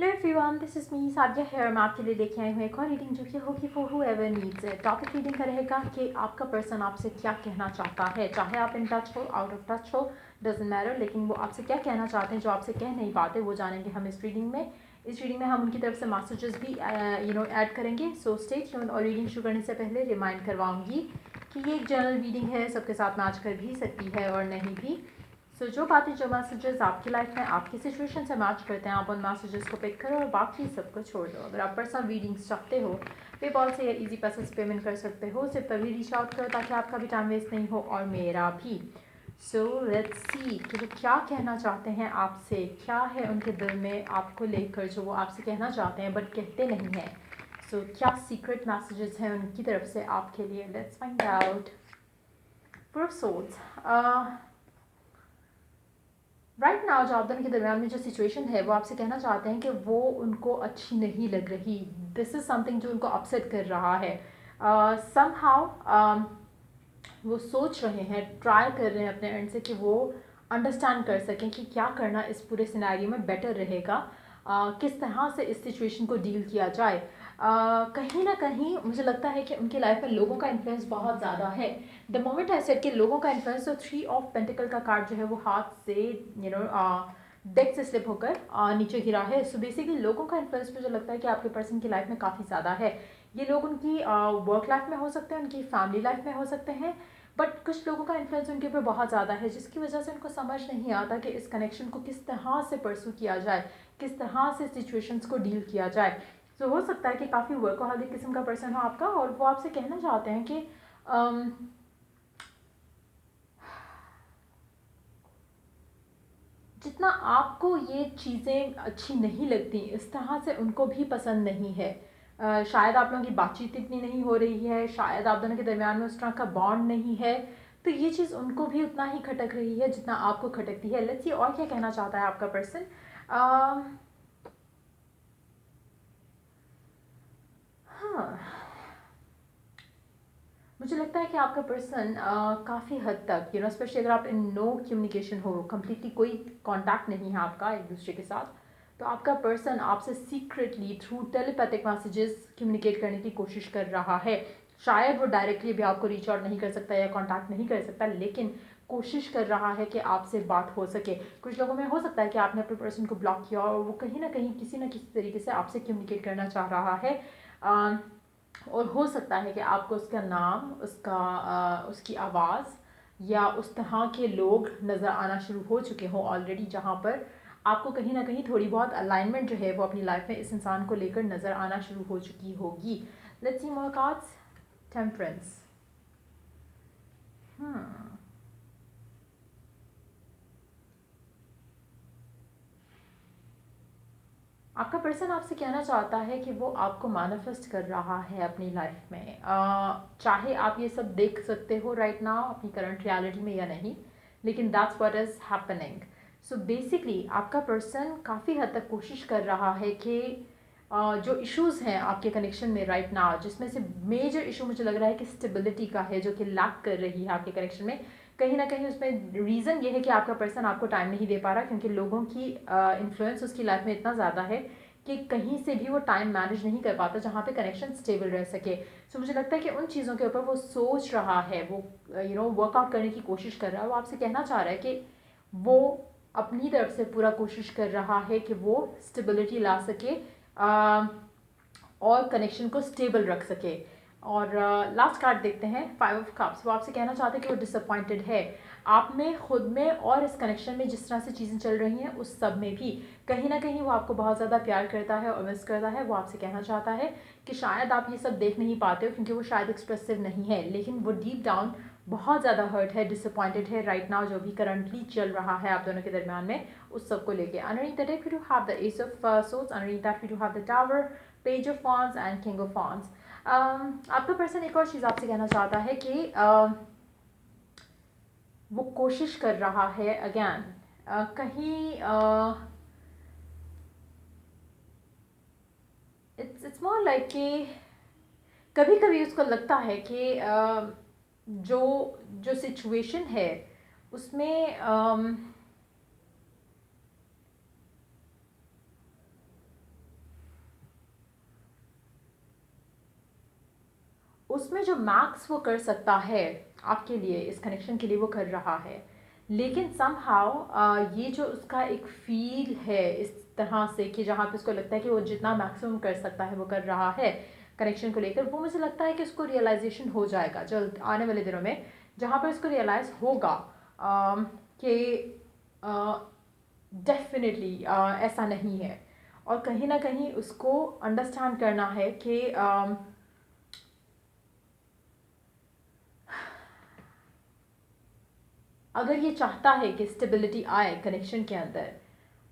Hello everyone, this is me Sadia here. मैं आपके लिए लेके आई हूँ एक और रीडिंग जो कि होगी for whoever needs it. Topic reading का रहेगा कि आपका पर्सन आपसे क्या कहना चाहता है, चाहे आप इन टच हो, आउट ऑफ टच हो, डजंट मैटर, लेकिन वो आपसे क्या कहना चाहते हैं जो आपसे कह नहीं पाते, वो जानेंगे हम इस रीडिंग में। इस रीडिंग में हम उनकी तरफ से मैसेजेस भी ऐड करेंगे। So stay tuned. और रीडिंग शुरू करने से पहले रिमाइंड करवाऊंगी कि ये एक जनरल रीडिंग है, सबके साथ मैच कर भी सकती है और नहीं भी। सो जो बातें, जो मैसेजेस आपकी लाइफ में आपकी सिचुएशन से मैच करते हैं, आप उन मैसेजेस को पिक करो और बाकी सबको छोड़ दो। अगर आप पर्सनल रीडिंग्स चाहते हो, पेपॉल से या इजी पैसे से पेमेंट कर सकते हो। सिर्फ तभी रीच आउट करो ताकि आपका भी टाइम वेस्ट नहीं हो और मेरा भी। सो लेट्स सी कि वो क्या कहना चाहते हैं आपसे, क्या है उनके दिल में आपको लेकर जो वो आपसे कहना चाहते हैं बट कहते नहीं हैं। सो क्या सीक्रेट मैसेजेस हैं उनकी तरफ से आपके लिए, let's find out. For souls, right now जो आप दोनों के दरमियान में जो सिचुएशन है वो आपसे कहना चाहते हैं कि वो उनको अच्छी नहीं लग रही। दिस इज़ समथिंग जो उनको अपसेट कर रहा है। समहाउ वो सोच रहे हैं, ट्राई कर रहे हैं अपने एंड से कि वो अंडरस्टैंड कर सकें कि क्या करना इस पूरे सिनेरियो में बेटर रहेगा, किस तरह से इस सिचुएशन को डील किया जाए। कहीं ना कहीं मुझे लगता है कि उनकी लाइफ में लोगों का इन्फ्लुएंस बहुत ज़्यादा है। द मोमेंट आई सेड कि लोगों का इन्फ्लुएंस, तो 3 ऑफ पेंटिकल का कार्ड जो है वो हाथ से डेक से स्लिप होकर नीचे गिरा है। सो बेसिकली लोगों का इन्फ्लुएंस मुझे लगता है कि आपके पर्सन की लाइफ में काफ़ी ज़्यादा है। ये लोग उनकी वर्क लाइफ में हो सकते हैं, उनकी फैमिली लाइफ में हो सकते हैं, बट कुछ लोगों का इन्फ्लुएंस उनके ऊपर बहुत ज़्यादा है जिसकी वजह से उनको समझ नहीं आता कि इस कनेक्शन को किस तरह से परसू किया जाए, किस तरह से सिचुएशंस को डील किया जाए। तो हो सकता है कि काफ़ी वर्कोहॉलिक किस्म का पर्सन हो आपका और वो आपसे कहना चाहते हैं कि जितना आपको ये चीज़ें अच्छी नहीं लगती, इस तरह से उनको भी पसंद नहीं है। शायद आप लोगों की बातचीत इतनी नहीं हो रही है, शायद आप दोनों के दरमियान में उस तरह का बॉन्ड नहीं है, तो ये चीज़ उनको भी उतना ही खटक रही है जितना आपको खटकती है। लेट्स सी और क्या कहना चाहता है आपका पर्सन। हाँ, मुझे लगता है कि आपका पर्सन काफ़ी हद तक स्पेशली अगर आप इन नो कम्युनिकेशन हो, कम्प्लीटली कोई कांटेक्ट नहीं है आपका एक दूसरे के साथ, तो आपका पर्सन आपसे secretly through telepathic messages communicate करने की कोशिश कर रहा है। शायद वो डायरेक्टली भी आपको रीच आउट नहीं कर सकता या कांटेक्ट नहीं कर सकता, लेकिन कोशिश कर रहा है कि आपसे बात हो सके। कुछ लोगों में हो सकता है कि आपने अपने पर्सन को ब्लॉक किया और वो कहीं ना कहीं किसी न किसी तरीके से आपसे कम्युनिकेट करना चाह रहा है। और हो सकता है कि आपको उसका नाम, उसकी आवाज़ या उस तरह के लोग नज़र आना शुरू हो चुके हों ऑलरेडी, जहाँ पर आपको कहीं ना कहीं थोड़ी बहुत अलाइनमेंट जो है वो अपनी लाइफ में इस इंसान को लेकर नज़र आना शुरू हो चुकी होगी। Let's see more cards. Temperance. आपका पर्सन आपसे कहना चाहता है कि वो आपको मैनिफेस्ट कर रहा है अपनी लाइफ में। चाहे आप ये सब देख सकते हो राइट नाउ अपनी करंट रियलिटी में या नहीं, लेकिन that's what is happening. So basically आपका पर्सन काफ़ी हद तक कोशिश कर रहा है कि जो इश्यूज़ हैं आपके कनेक्शन में राइट नाउ, जिसमें से मेजर इशू मुझे लग रहा है कि स्टेबिलिटी का है, जो कि लैक कर रही है आपके कनेक्शन में। कहीं ना कहीं उसमें रीज़न ये है कि आपका पर्सन आपको टाइम नहीं दे पा रहा, क्योंकि लोगों की इन्फ्लुएंस उसकी लाइफ में इतना ज़्यादा है कि कहीं से भी वो टाइम मैनेज नहीं कर पाता जहाँ पे कनेक्शन स्टेबल रह सके। सो मुझे लगता है कि उन चीज़ों के ऊपर वो सोच रहा है, वो वर्कआउट करने की कोशिश कर रहा है। वो आपसे कहना चाह रहा है कि वो अपनी तरफ से पूरा कोशिश कर रहा है कि वो स्टेबिलिटी ला सके और कनेक्शन को स्टेबल रख सके। और लास्ट कार्ड देखते हैं, 5 ऑफ कप्स। वो आपसे कहना चाहते हैं कि वो डिसअपॉइंटेड है आप में, खुद में और इस कनेक्शन में। जिस तरह से चीज़ें चल रही हैं उस सब में भी कहीं ना कहीं वो आपको बहुत ज़्यादा प्यार करता है और मिस करता है। वो आपसे कहना चाहता है कि शायद आप ये सब देख नहीं पाते हो क्योंकि वो शायद एक्सप्रेसिव नहीं है, लेकिन वो डीप डाउन बहुत ज़्यादा हर्ट है, डिसअपॉइंटेड है राइट नाउ, जो भी करंटली चल रहा है आप दोनों के दरमियान में, उस सब को लेके। Underneath the deck we do have the ace of swords, underneath that we do have the tower, page of wands and king of wands। आपका पर्सन एक और चीज़ आपसे कहना चाहता है कि वो कोशिश कर रहा है अगैन कहीं इट्स मोर लाइक कि कभी कभी उसको लगता है कि जो जो सिचुएशन है उसमें उसमें जो मैक्स वो कर सकता है आपके लिए, इस कनेक्शन के लिए वो कर रहा है। लेकिन समहाउ ये जो उसका एक फील है इस तरह से कि जहाँ पे उसको लगता है कि वो जितना मैक्सिमम कर सकता है वो कर रहा है कनेक्शन को लेकर, वो मुझे लगता है कि उसको रियलाइजेशन हो जाएगा जल्द आने वाले दिनों में, जहाँ पर उसको रियलाइज़ होगा कि डेफिनेटली ऐसा नहीं है। और कहीं ना कहीं उसको अंडरस्टैंड करना है कि अगर ये चाहता है कि स्टेबिलिटी आए कनेक्शन के अंदर,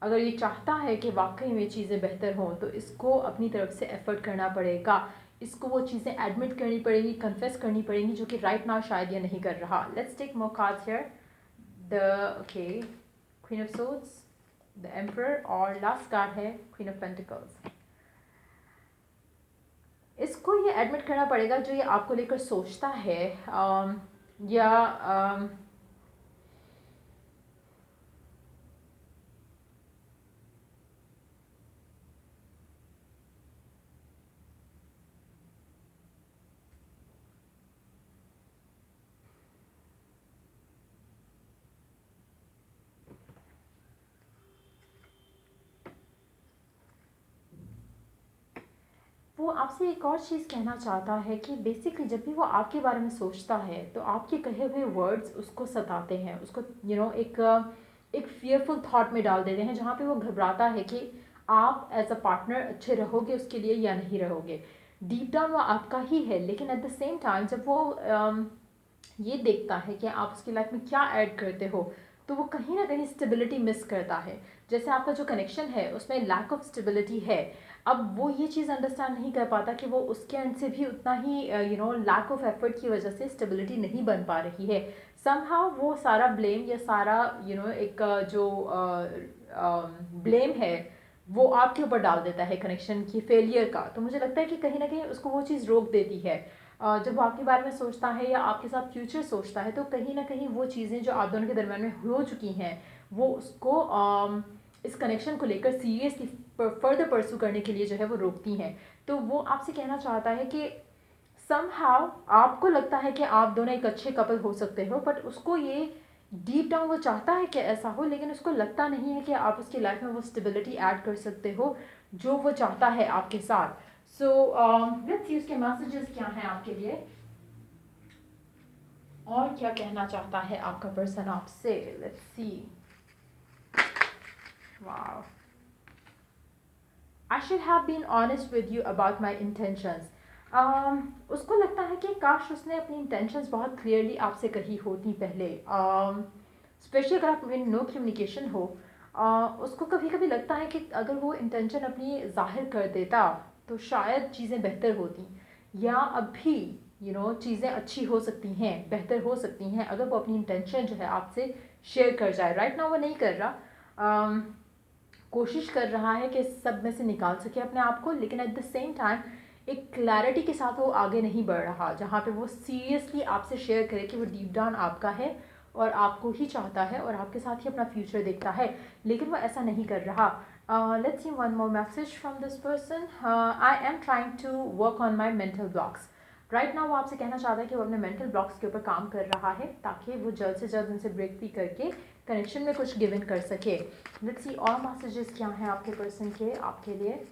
अगर ये चाहता है कि वाकई में चीज़ें बेहतर हों, तो इसको अपनी तरफ से एफर्ट करना पड़ेगा, इसको वो चीज़ें एडमिट करनी पड़ेगी, कन्फेस करनी पड़ेंगी, जो कि राइट नाउ शायद ये नहीं कर रहा। Let's take more cards here. The okay, queen of swords, the emperor, और लास्ट कार्ड है क्वीन ऑफ पेंटिकल्स। इसको ये एडमिट करना पड़ेगा जो ये आपको लेकर सोचता है, या वो आपसे एक और चीज़ कहना चाहता है कि बेसिकली जब भी वो आपके बारे में सोचता है तो आपके कहे हुए वर्ड्स उसको सताते हैं, उसको एक फियरफुल थॉट में डाल देते हैं, जहाँ पे वो घबराता है कि आप एज अ पार्टनर अच्छे रहोगे उसके लिए या नहीं रहोगे। डीप डाउन वो आपका ही है, लेकिन एट द सेम टाइम जब वो ये देखता है कि आप उसकी लाइफ में क्या ऐड करते हो, तो वो कहीं ना कहीं स्टेबिलिटी मिस करता है। जैसे आपका जो कनेक्शन है उसमें लैक ऑफ स्टेबिलिटी है। अब वो ये चीज़ अंडरस्टैंड नहीं कर पाता कि वो उसके एंड से भी उतना ही लैक ऑफ एफर्ट की वजह से स्टेबिलिटी नहीं बन पा रही है। समहाउ वो सारा ब्लेम या सारा एक जो ब्लेम है वो आपके ऊपर डाल देता है कनेक्शन की फेलियर का। तो मुझे लगता है कि कहीं ना कहीं उसको वो चीज़ रोक देती है। जब वो आपके बारे में सोचता है या आपके साथ फ्यूचर सोचता है, तो कहीं ना कहीं वो चीज़ें जो आप दोनों के दरम्यान में हो चुकी हैं वो उसको इस कनेक्शन को लेकर सीरियसली फर्दर परस्यू करने के लिए जो है वो रोकती हैं। तो वो आपसे कहना चाहता है कि समहाउ आपको लगता है कि आप दोनों एक अच्छे कपल हो सकते हो, बट उसको ये डीप डाउन वो चाहता है कि ऐसा हो, लेकिन उसको लगता नहीं है कि आप उसकी लाइफ में वो स्टेबिलिटी ऐड कर सकते हो जो वो चाहता है आपके साथ। सो लेट्स सी उसके मैसेजेस क्या हैं आपके लिए, और क्या कहना चाहता है आपका पर्सन आपसे। Let's see. Wow, I should have been honest with you about my intentions. उसको लगता है कि काश उसने अपनी इंटेंशंस बहुत क्लियरली आपसे कही होती पहले, स्पेशली अगर आप में नो कम्युनिकेशन हो। उसको कभी कभी लगता है कि अगर वो इंटेंशन अपनी जाहिर कर देता तो शायद चीज़ें बेहतर होती, या अभी चीज़ें अच्छी हो सकती हैं, बेहतर हो सकती हैं अगर वो अपनी इंटेंशन जो है आपसे शेयर कर जाए। राइट नाउ वो नहीं कर रहा। कोशिश कर रहा है कि सब में से निकाल सके अपने आप को, लेकिन एट द सेम टाइम एक क्लैरिटी के साथ वो आगे नहीं बढ़ रहा, जहाँ पे वो सीरियसली आपसे शेयर करे कि वो डीप डाउन आपका है और आपको ही चाहता है और आपके साथ ही अपना फ्यूचर देखता है, लेकिन वो ऐसा नहीं कर रहा। Let's see one more message from this person. I am trying to work on my mental blocks. Right now वो आपसे कहना चाहता है कि वो अपने मेंटल ब्लॉक्स के ऊपर काम कर रहा है, ताकि वो जल्द से जल्द उनसे ब्रेक भी करके कनेक्शन में कुछ गिव इन कर सके। लेट्स सी और मैसेजेस क्या हैं आपके पर्सन के आपके लिए।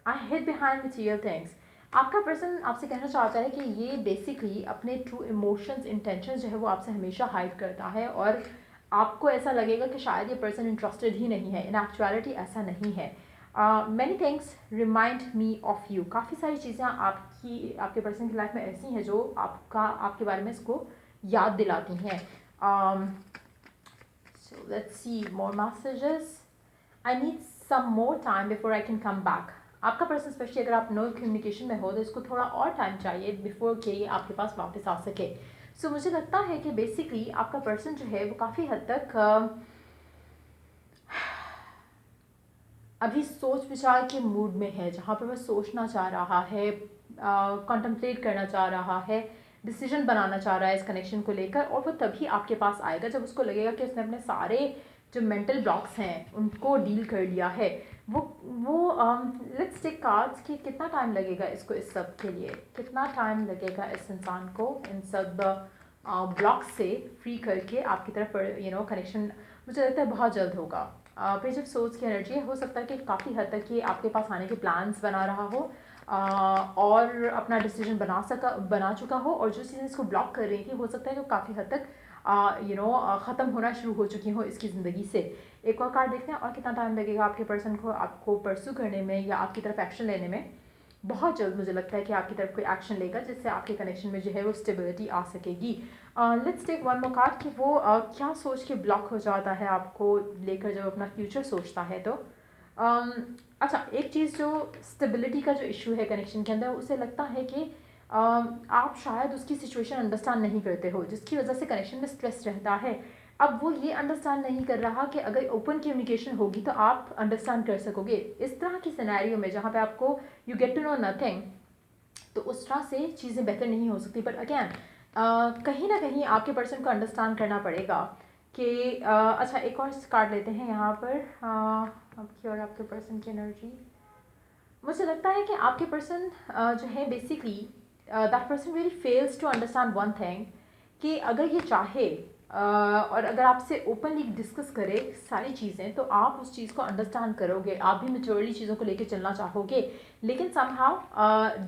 आई हिड बिहाइंड मटीरियल थिंग्स। आपका पर्सन आपसे कहना चाहता है कि ये बेसिकली अपने ट्रू इमोशंस इंटेंशंस जो है वो आपसे हमेशा हाइड करता है, और आपको ऐसा लगेगा कि शायद ये पर्सन इंटरेस्टेड ही नहीं है। इन एक्चुअलिटी ऐसा नहीं है। Many things remind me of you. काफ़ी सारी चीज़ें आपके पर्सन की लाइफ में ऐसी हैं जो आपके बारे में इसको याद दिलाती हैं। So let's see more messages. I need some more time before I can come back. आपका पर्सन स्पेशली अगर आप नो कम्युनिकेशन में हो तो इसको थोड़ा और टाइम चाहिए बिफोर के ये आपके पास वापस आ सके। सो मुझे लगता है कि बेसिकली आपका पर्सन जो है वो काफ़ी हद तक अभी सोच विचार के मूड में है, जहाँ पर वह सोचना चाह रहा है, कॉन्टम्पलेट करना चाह रहा है, डिसीजन बनाना चाह रहा है इस कनेक्शन को लेकर, और वो तभी आपके पास आएगा जब उसको लगेगा कि उसने अपने सारे जो मेंटल ब्लॉक्स हैं उनको डील कर लिया है। वो लेट्स टेक कार्ड्स कि कितना टाइम लगेगा इसको, इस सब के लिए कितना टाइम लगेगा इस इंसान को इन सब ब्लॉक से फ्री करके आपकी तरफ कनेक्शन। मुझे लगता है बहुत जल्द होगा। पेज ऑफ सोर्स की एनर्जी हो सकता है कि काफ़ी हद तक ये आपके पास आने के प्लान्स बना रहा हो और अपना डिसीजन बना चुका हो, और जो चीज़ें इसको ब्लॉक कर रही थी हो सकता है कि काफ़ी हद तक ख़त्म होना शुरू हो चुकी हो इसकी ज़िंदगी से। एक और कार्ड देखते हैं, और कितना टाइम लगेगा आपके पर्सन को आपको परस्यू करने में या आपकी तरफ एक्शन लेने में। बहुत जल्द मुझे लगता है कि आपकी तरफ कोई एक्शन लेगा जिससे आपके कनेक्शन में जो है वो स्टेबिलिटी आ सकेगी। Let's take one more card कि वो क्या सोच के ब्लॉक हो जाता है आपको लेकर जब अपना फ्यूचर सोचता है तो। अच्छा, एक चीज़ जो स्टेबिलिटी का जो इशू है कनेक्शन के अंदर, उसे लगता है कि आप शायद उसकी सिचुएशन अंडरस्टैंड नहीं करते हो जिसकी वजह से कनेक्शन में स्ट्रेस रहता है। अब वो ये अंडरस्टैंड नहीं कर रहा कि अगर ओपन कम्युनिकेशन होगी तो आप अंडरस्टैंड कर सकोगे। इस तरह की सिनेरियो में जहाँ पे आपको you get to know nothing, तो उस तरह से चीज़ें बेहतर नहीं हो सकती। बट अगैन कहीं ना कहीं आपके पर्सन को अंडरस्टैंड करना पड़ेगा कि अच्छा, एक और कार्ड लेते हैं यहाँ पर आपकी और आपके पर्सन की एनर्जी। मुझे लगता है कि आपके पर्सन जो है basically that person really fails to understand one thing कि अगर ये चाहे और अगर आपसे ओपनली डिस्कस करे सारी चीज़ें तो आप उस चीज़ को अंडरस्टैंड करोगे, आप भी मेच्योरली चीज़ों को लेकर चलना चाहोगे। लेकिन समहाउ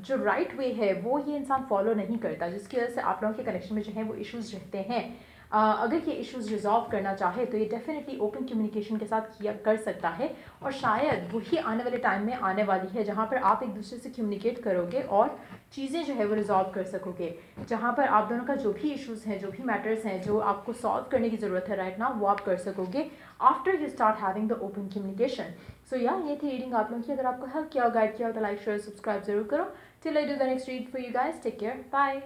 जो राइट वे है वो ये इंसान फॉलो नहीं करता, जिसकी वजह से आप लोगों के कनेक्शन में जो है वो इश्यूज़ रहते हैं। अगर ये इश्यूज़ रिजॉल्व करना चाहे तो ये डेफिनेटली ओपन कम्युनिकेशन के साथ किया कर सकता है, और शायद वही आने वाले टाइम में आने वाली है जहाँ पर आप एक दूसरे से कम्युनिकेट करोगे और चीज़ें जो है वो रिजॉल्व कर सकोगे, जहाँ पर आप दोनों का जो भी इश्यूज़ हैं, जो भी मैटर्स हैं जो आपको सॉल्व करने की ज़रूरत है राइट नाउ, वो आप कर सकोगे after you start having the open communication. So या ये थी रीडिंग आप लोगों की। अगर आपको हेल्प किया, गाइड किया तो लाइक शेयर सब्सक्राइब जरूर करो। Till I do the next read for you guys, take care, bye.